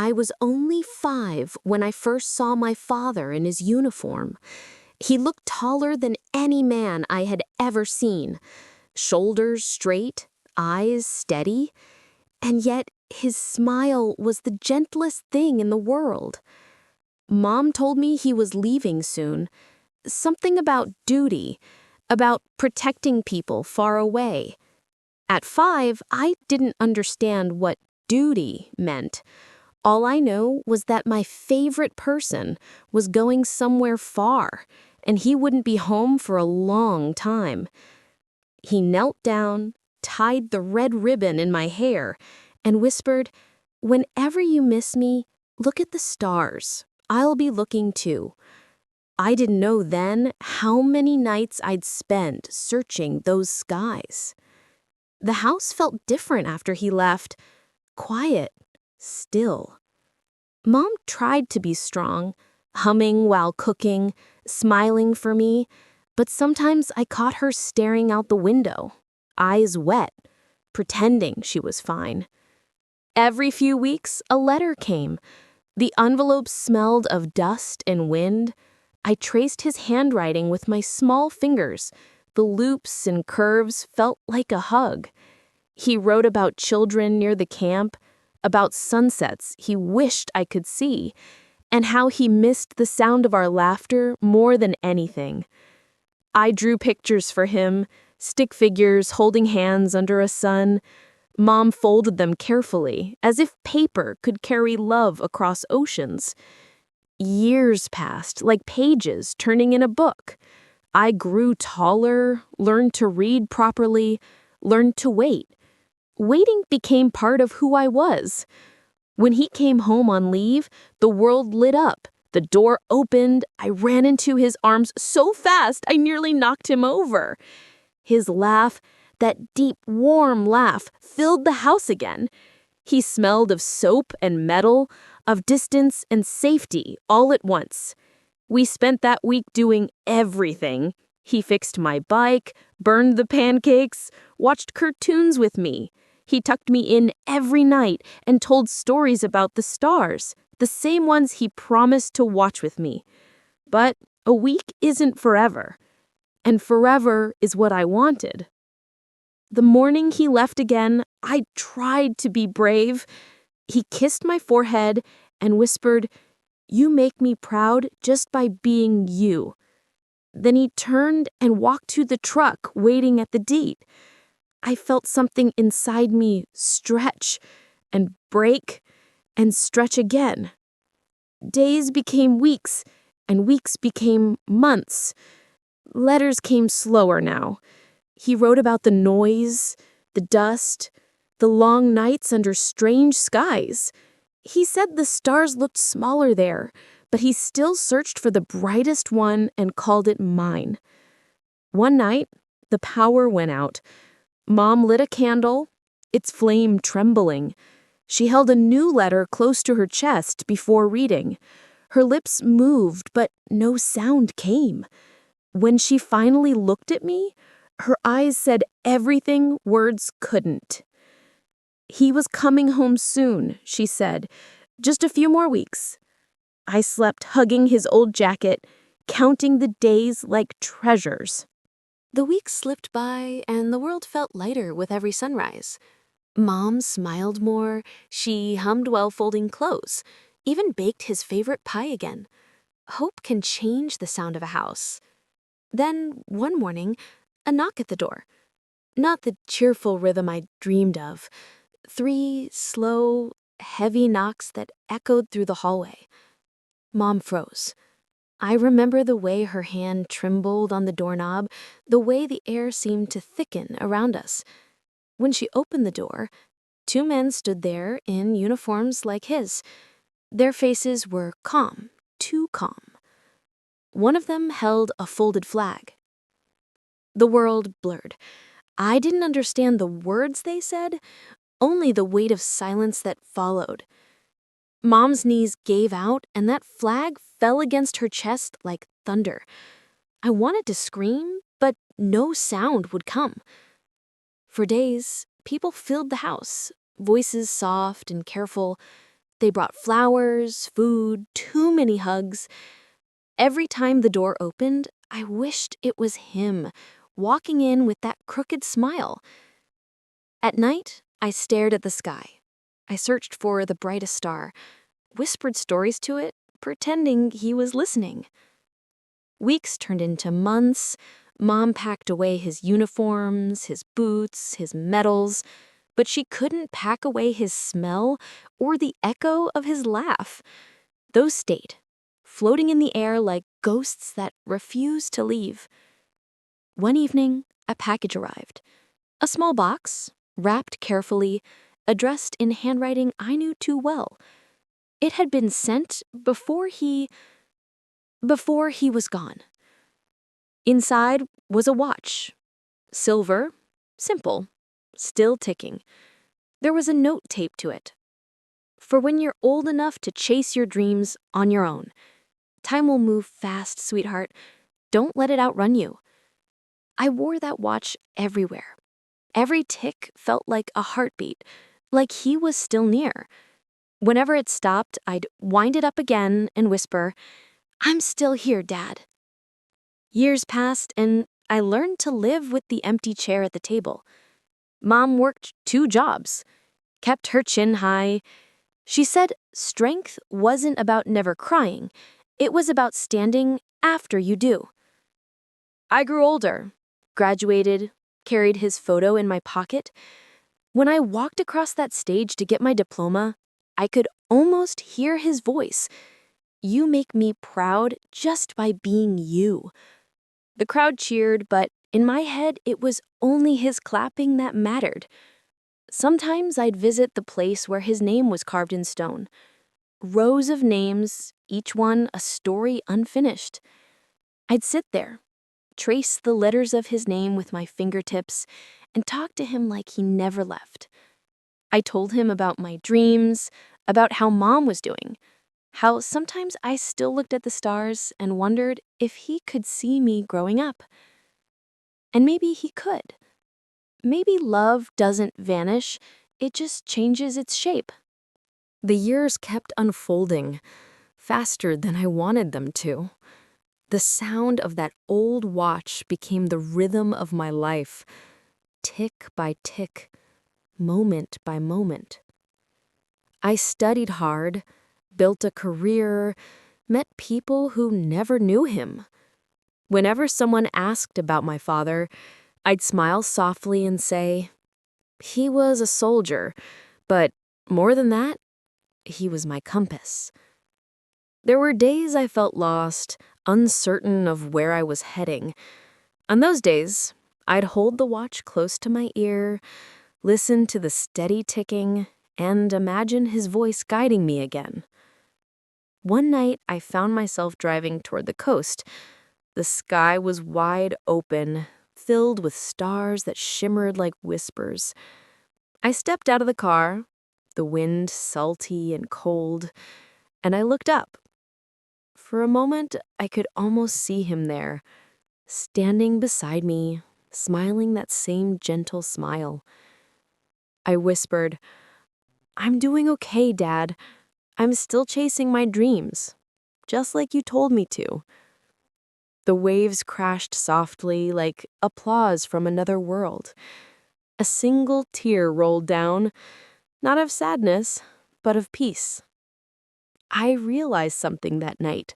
I was only 5 when I first saw my father in his uniform. He looked taller than any man I had ever seen. Shoulders straight, eyes steady, and yet his smile was the gentlest thing in the world. Mom told me he was leaving soon. Something about duty, about protecting people far away. At 5, I didn't understand what duty meant. All I know was that my favorite person was going somewhere far, and he wouldn't be home for a long time. He knelt down, tied the red ribbon in my hair, and whispered, "Whenever you miss me, look at the stars. I'll be looking too." I didn't know then how many nights I'd spend searching those skies. The house felt different after he left. Quiet, still. Mom tried to be strong, humming while cooking, smiling for me, but sometimes I caught her staring out the window, eyes wet, pretending she was fine. Every few weeks, a letter came. The envelope smelled of dust and wind. I traced his handwriting with my small fingers. The loops and curves felt like a hug. He wrote about children near the camp, about sunsets he wished I could see, and how he missed the sound of our laughter more than anything. I drew pictures for him, stick figures holding hands under a sun. Mom folded them carefully, as if paper could carry love across oceans. Years passed, like pages turning in a book. I grew taller, learned to read properly, learned to wait. Waiting became part of who I was. When he came home on leave, the world lit up. The door opened. I ran into his arms so fast I nearly knocked him over. His laugh, that deep, warm laugh, filled the house again. He smelled of soap and metal, of distance and safety all at once. We spent that week doing everything. He fixed my bike, burned the pancakes, watched cartoons with me. He tucked me in every night and told stories about the stars, the same ones he promised to watch with me. But a week isn't forever, and forever is what I wanted. The morning he left again, I tried to be brave. He kissed my forehead and whispered, "You make me proud just by being you." Then he turned and walked to the truck waiting at the gate. I felt something inside me stretch and break and stretch again. Days became weeks, and weeks became months. Letters came slower now. He wrote about the noise, the dust, the long nights under strange skies. He said the stars looked smaller there, but he still searched for the brightest one and called it mine. One night, the power went out. Mom lit a candle, its flame trembling. She held a new letter close to her chest before reading. Her lips moved, but no sound came. When she finally looked at me, her eyes said everything words couldn't. "He was coming home soon," she said. "Just a few more weeks." I slept hugging his old jacket, counting the days like treasures. The weeks slipped by, and the world felt lighter with every sunrise. Mom smiled more, she hummed while folding clothes, even baked his favorite pie again. Hope can change the sound of a house. Then, one morning, a knock at the door. Not the cheerful rhythm I dreamed of. 3 slow, heavy knocks that echoed through the hallway. Mom froze. I remember the way her hand trembled on the doorknob, the way the air seemed to thicken around us. When she opened the door, 2 men stood there in uniforms like his. Their faces were calm, too calm. One of them held a folded flag. The world blurred. I didn't understand the words they said, only the weight of silence that followed. Mom's knees gave out, and that flag fell against her chest like thunder. I wanted to scream, but no sound would come. For days, people filled the house, voices soft and careful. They brought flowers, food, too many hugs. Every time the door opened, I wished it was him, walking in with that crooked smile. At night, I stared at the sky. I searched for the brightest star, whispered stories to it, pretending he was listening. Weeks turned into months. Mom packed away his uniforms, his boots, his medals, but she couldn't pack away his smell or the echo of his laugh. Those stayed, floating in the air like ghosts that refused to leave. One evening, a package arrived. A small box, wrapped carefully, addressed in handwriting I knew too well. It had been sent before he was gone. Inside was a watch. Silver, simple, still ticking. There was a note taped to it. For when you're old enough to chase your dreams on your own. Time will move fast, sweetheart. Don't let it outrun you. I wore that watch everywhere. Every tick felt like a heartbeat, like he was still near. Whenever it stopped, I'd wind it up again and whisper, "I'm still here, Dad." Years passed, and I learned to live with the empty chair at the table. Mom worked 2 jobs, kept her chin high. She said strength wasn't about never crying. It was about standing after you do. I grew older, graduated, carried his photo in my pocket. When I walked across that stage to get my diploma, I could almost hear his voice. "You make me proud just by being you." The crowd cheered, but in my head, it was only his clapping that mattered. Sometimes I'd visit the place where his name was carved in stone. Rows of names, each one a story unfinished. I'd sit there, trace the letters of his name with my fingertips, and talk to him like he never left. I told him about my dreams, about how Mom was doing, how sometimes I still looked at the stars and wondered if he could see me growing up. And maybe he could. Maybe love doesn't vanish, it just changes its shape. The years kept unfolding, faster than I wanted them to. The sound of that old watch became the rhythm of my life, tick by tick, moment by moment. I studied hard, built a career, met people who never knew him. Whenever someone asked about my father, I'd smile softly and say, "He was a soldier, but more than that, he was my compass." There were days I felt lost, uncertain of where I was heading. On those days, I'd hold the watch close to my ear, listen to the steady ticking, and imagine his voice guiding me again. One night, I found myself driving toward the coast. The sky was wide open, filled with stars that shimmered like whispers. I stepped out of the car, the wind salty and cold, and I looked up. For a moment, I could almost see him there, standing beside me, smiling that same gentle smile. I whispered, "I'm doing okay, Dad. I'm still chasing my dreams, just like you told me to." The waves crashed softly like applause from another world. A single tear rolled down, not of sadness, but of peace. I realized something that night.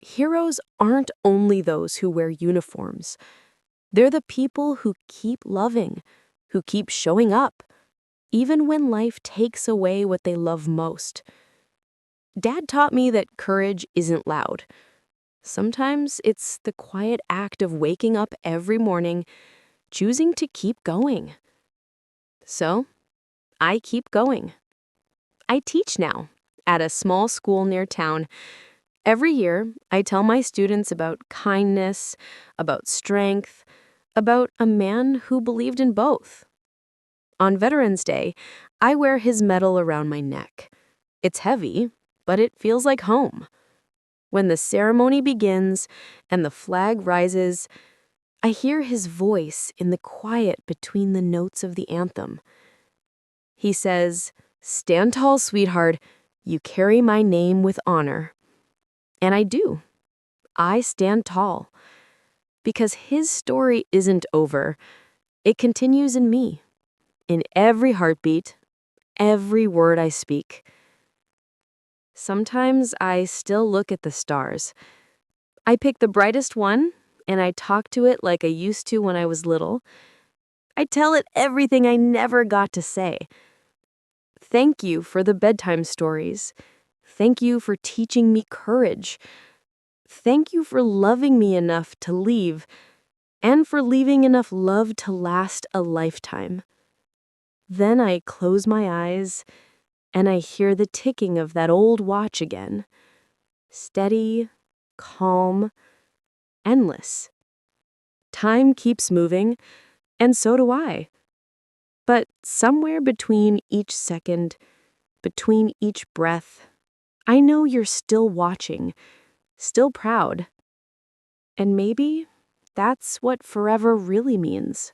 Heroes aren't only those who wear uniforms. They're the people who keep loving, who keep showing up, even when life takes away what they love most. Dad taught me that courage isn't loud. Sometimes it's the quiet act of waking up every morning, choosing to keep going. So, I keep going. I teach now at a small school near town. Every year, I tell my students about kindness, about strength, about a man who believed in both. On Veterans Day, I wear his medal around my neck. It's heavy, but it feels like home. When the ceremony begins and the flag rises, I hear his voice in the quiet between the notes of the anthem. He says, Stand tall, sweetheart. You carry my name with honor. And I do. I stand tall. Because his story isn't over. It continues in me. In every heartbeat, every word I speak. Sometimes I still look at the stars. I pick the brightest one, and I talk to it like I used to when I was little. I tell it everything I never got to say. Thank you for the bedtime stories. Thank you for teaching me courage. Thank you for loving me enough to leave, and for leaving enough love to last a lifetime. Then I close my eyes, and I hear the ticking of that old watch again. Steady, calm, endless. Time keeps moving, and so do I. But somewhere between each second, between each breath, I know you're still watching, still proud. And maybe that's what forever really means.